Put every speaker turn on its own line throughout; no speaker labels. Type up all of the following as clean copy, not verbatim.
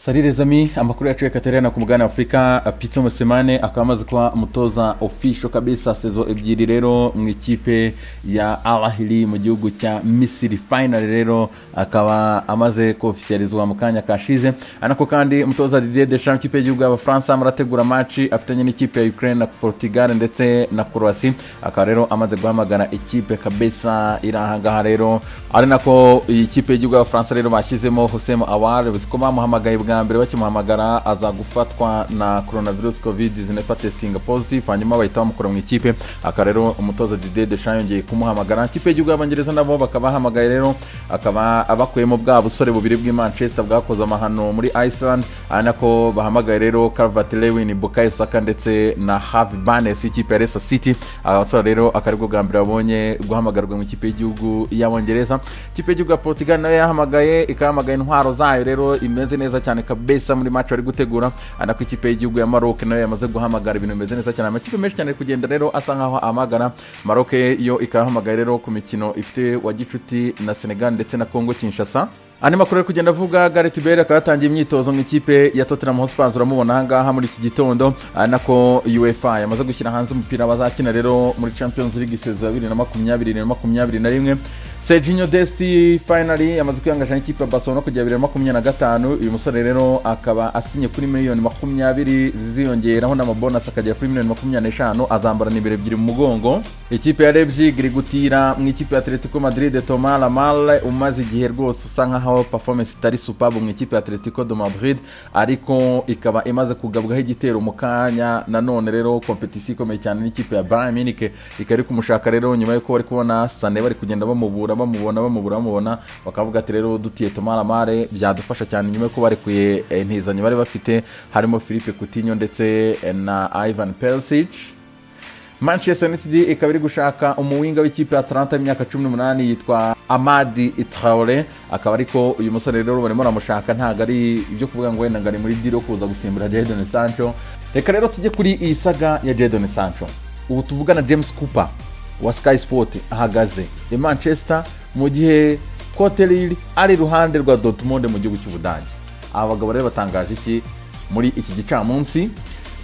Salut les amis, amakuru yacu Katerina ku mugana Afrika. Pitso Musemane akaba amaze kuba umutoza official kabisa sezo ebyiri rero mu ikipe ya Al Ahly mu gihugu cya Misiri. Final rero akaba amaze ko officializwa mu kanya kashize. Anako kandi umutoza Didier Deschamps ikipe y'igihugu y'Abafaransa amarategura match afitanye n'ikipe ya Ukraine na Portugal ndetse na Croatia. Akaba rero amaze guhamagara ikipe kabisa irahangaha rero ari nako ikipe y'igihugu y'Abafaransa rero bashyizemo Aouar biziko bamuhamagaye bwa mbere bakimuhamagara aza gufatwa na coronavirus covid-19 testing positive hanyuma bahita bamukora mu ikipe. Aka rero umutoza Didier Deschamps yongeye kumuhamagara ikipe y'igihugu y'Abongereza nabo bakabahamagaye rero akaba abakuyemo bwa busore bubiri bw'i Manchester bwakoze amahano muri Iceland anako bahamagaye rero Calvert-Lewin, Bukayo Saka ndetse na Harvey Barnes w'ikipe ya Leicester City. Abasore rero akaribwo bwa mbere babonye guhamagarwa mu ikipe y'igihugu y'Abongereza. Ikipe y'igihugu ya Portugal nayo yahamagaye ikahamagaye intwaro zayo rero imeze neza cyane kabisa muri match bari gutegura. Anako ikipe y'igihugu ya Maroc nayo yamaze guhamagara ibintu bimeze neza cyane. Amakipe menshi cyane kugenda rero asa nkaho amagara. Maroc yo ikahamagaye rero ku mikino ifite wa gicuti na Senegal ndetse na Congo Kinshasa. Ane makuru kugenda avuga Gareth Bale akatangiye imyitozo mu ikipe ya Tottenham Hotspur uramubona hangaha muri iki gitondo. Anako UEFA yamaze gushyira hanze umupira bazakina rero muri Champions League season 2020-2021. Serginho Desti finally yamaze kwihangasha ikipe ya Barcelona kujya 2025. Uyu musore rero akaba asinye kuri miliyoni 20 ziziyongeraho n'amabonus akagera kuri miliyoni 25 azambara nibere ebyiri mu mugongo. Ikipe ya Leipzig iri gutira mu ikipe ya Atletico Madrid Thomas Lamar umaze igihe rwose usanga aho performance itari superb mu ikipe ya Atletico de Madrid ariko ikaba imaze kugabwaho igitero mu kanya. Nanone rero competition ikomeye cyane n'ikipe ya Bayern Munich ikari kumushaka rero nyuma yuko bari kubona Sané bari kugenda bamubona bakavuga ati rero dutiye Thomas Lamar byadufasha cyane nyuma yuko bari kuye ntizanye bari bafite harimo Philippe Coutinho ndetse na Ivan Perisic. Manchester United ikaba iri gushaka umuwinga w'ikipe ya Atlanta y'imyaka 18 yitwa Amadi Traoré. Akaba ariko uyu musore rero barimo ramushaka ntago ari ibyo kuvuga ngo wenda ngari muri deal kuza gusimbura Jadon Sancho. Reka rero tujye kuri iyi saga ya Jadon Sancho. Ubu tuvugana James Cooper wa Sky Sport ahagaze i Manchester mu gihe Cotelil ari ruhande rwa Dortmund mu gihugu cy'Ubudage. Abagabo rero batangaje iki muri iki gicamunsi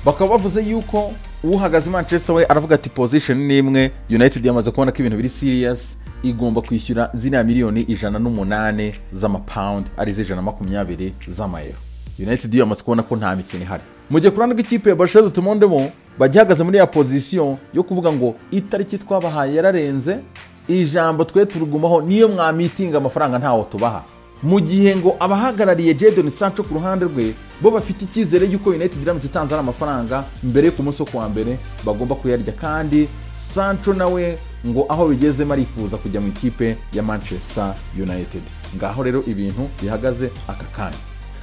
bakaba bavuze yuko uhagaze Manchester we aravuga ati position nimwe United yamaze kubona ko ibintu biri serious igomba kwishyura zina miliyoni 108 z'amapound ari 120 z'amayero. United yamaze kubona ko nta mikino ihari. Mu gihe kurana rw'ikipe ya Borussia Dortmund mo bagihagaze muri ya position yo kuvuga ngo itariki twabahaye yararenze ijambo twe turugumaho niyo mwa meeting amafaranga ntawo tubaha. Mu gihe ngo abahagarariye Jadon Sancho ku ruhande rwe bo bafite icyizere yuko United iramutse itanze amafaranga mbere ku munsi wa mbere bagomba kuyarya kandi Sancho nawe ngo aho bigeze marifuza kujya mu ikipe ya Manchester United. Ngaho rero ibintu bihagaze aka kanya.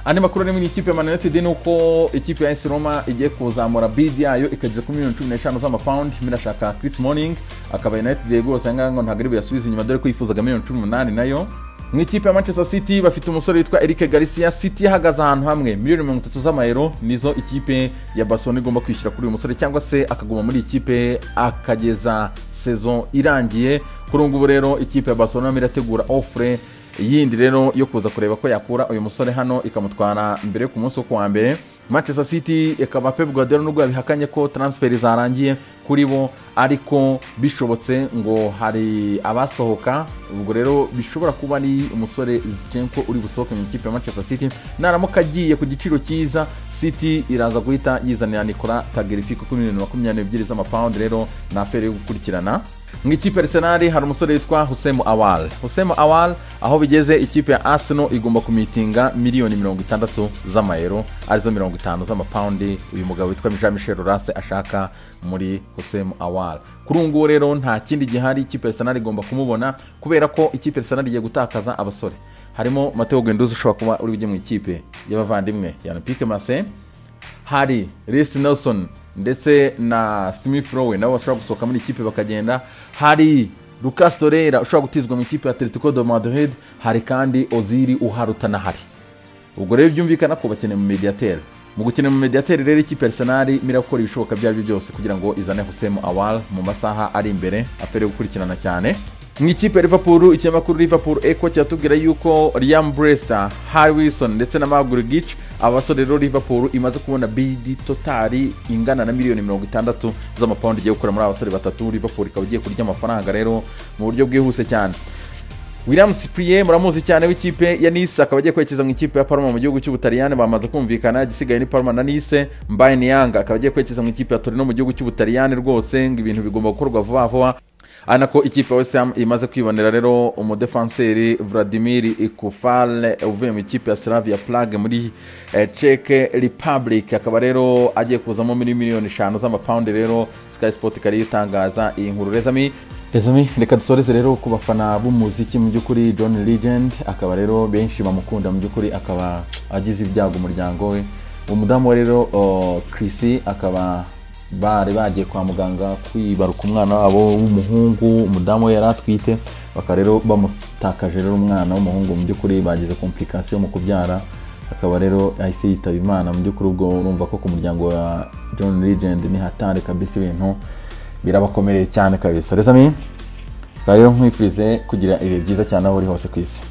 Andi makuru ari mu ikipe ya Man United nuko ikipe ya AS Roma igiye kuzamura bid yayo ikageza ku miliyoni 15 z'amapound. Mirashaka Chris Smalling akaba United rwose ngo ntagari buyasubiza inyuma dore ko yifuzaga miliyoni 18 nayo. Mu ikipe ya Manchester City bafite umusore witwa Eric Garcia. City yahagaze ahantu hamwe miliyoni 30 z'amayero nizo ikipe ya Barcelona igomba kwishyura kuri uyu musore cyangwa se akaguma muri ikipe akageza saison irangiye. Kuri ubu rero ikipe ya Barcelona irategura offre yindi rero yo kuza kureba ko yakura uyu musore hano ikamutwara mbere ku munsi wa mbere. Manchester City ikaba Pep Guardiola nubwo yabihakanye ko transfer zarangiye kuri bo ariko bishobotse ngo hari abasohoka. Ubwo rero bishobora kuba ari umusore Zinchenko uri busohoka mu ikipe ya Manchester City. Naramuka agiye ku giciro cyiza City iraza guhita yizanira Nicolas Tagliafico ku miliyoni 22 z'amapound rero na affaire yo gukurikirana. Mu ikipe Arsenal hari umusore witwa Aouar aho bigeze ikipe ya Arsenal igomba kumitinga miliyoni 60 z'amayero arizo 50 z'amapound. Uyu mugabo witwa Jean-Michel Aulas ashaka muri Aouar. Kuri ngo rero nta kindi gihari ikipe Arsenal igomba kumubona kubera ko ikipe Arsenal igiye gutakaza abasore harimo Matteo Guendouzi ushobora kuba uri bujye mu ikipe y'abavandimwe ya Olympique Marseille, hari Reece Nelson ndetse na Smith Rowe nabo bashobora gusohoka muri ikipe bakagenda, hari Lucas Torreira ushobora gutizwa mu ikipe ya Atletico de Madrid, hari kandi Ozil uharutana hari. Ubwo rero byumvikana ko bakeneye mu mediateur. Mu gukina mu mediateur rero ikipe Arsenal mirakora ibishoboka byari byose kugira ngo izane Aouar mu masaha ari imbere afere gukurikirana cyane. mu ikipe ya Liverpool, ikinyamakuru Liverpool Echo cyatubwira yuko Liam Brewster, Harry Wilson ndetse na Maguru Gich abasore rero Liverpool imaze kubona bid totali ingana na miliyoni 60 z'amapaundi igiye gukora muri abasore batatu. Liverpool ikaba igiye kurya amafaranga rero mu buryo bwihuse cyane. William Cyprien muramuzi cyane w'ikipe ya Nice akaba agiye kwerekeza mu ikipe ya Parma mu gihugu cy'Ubutaliyani, bamaze kumvikana gisigaye ni Parma na Nice. Mbaye Niang akaba agiye kwerekeza mu ikipe ya Torino mu gihugu cy'Ubutaliyani, rwose ngo ibintu bigomba gukorwa vuba vuba. Anako ikipe ya West Ham imaze kwibonera rero umudefanseri Vladimir Kufal uvuye mu ikipe ya Slavia Prague muri Czech Republic, akaba rero agiye kuzamo miliyoni 5 z'amapaundi. Rero Sky Sport kari yitangaza iyi nkuru. Rezami reka dusoreze rero ku bafana b'umuziki mu by'ukuri. John Legend akaba rero benshi bamukunda mu by'ukuri, akaba agize ibyago umuryango we. Umudamu rero Kuri akaba bari bagiye kwa muganga kwibaruka umwana wabo w'umuhungu, umudamu we yaratwite, baka rero bamutakaje rero umwana w'umuhungu, mu by'ukuri bagize complication mu kubyara, akaba rero ahise yitaba Imana. Mu by'ukuri ubwo urumva ko ku muryango wa John Legend ni hatari kabisa, ibintu birabakomereye cyane kabisa. Rezami rero nkwifurize kugira ibihe byiza cyane aho uri hose ku isi.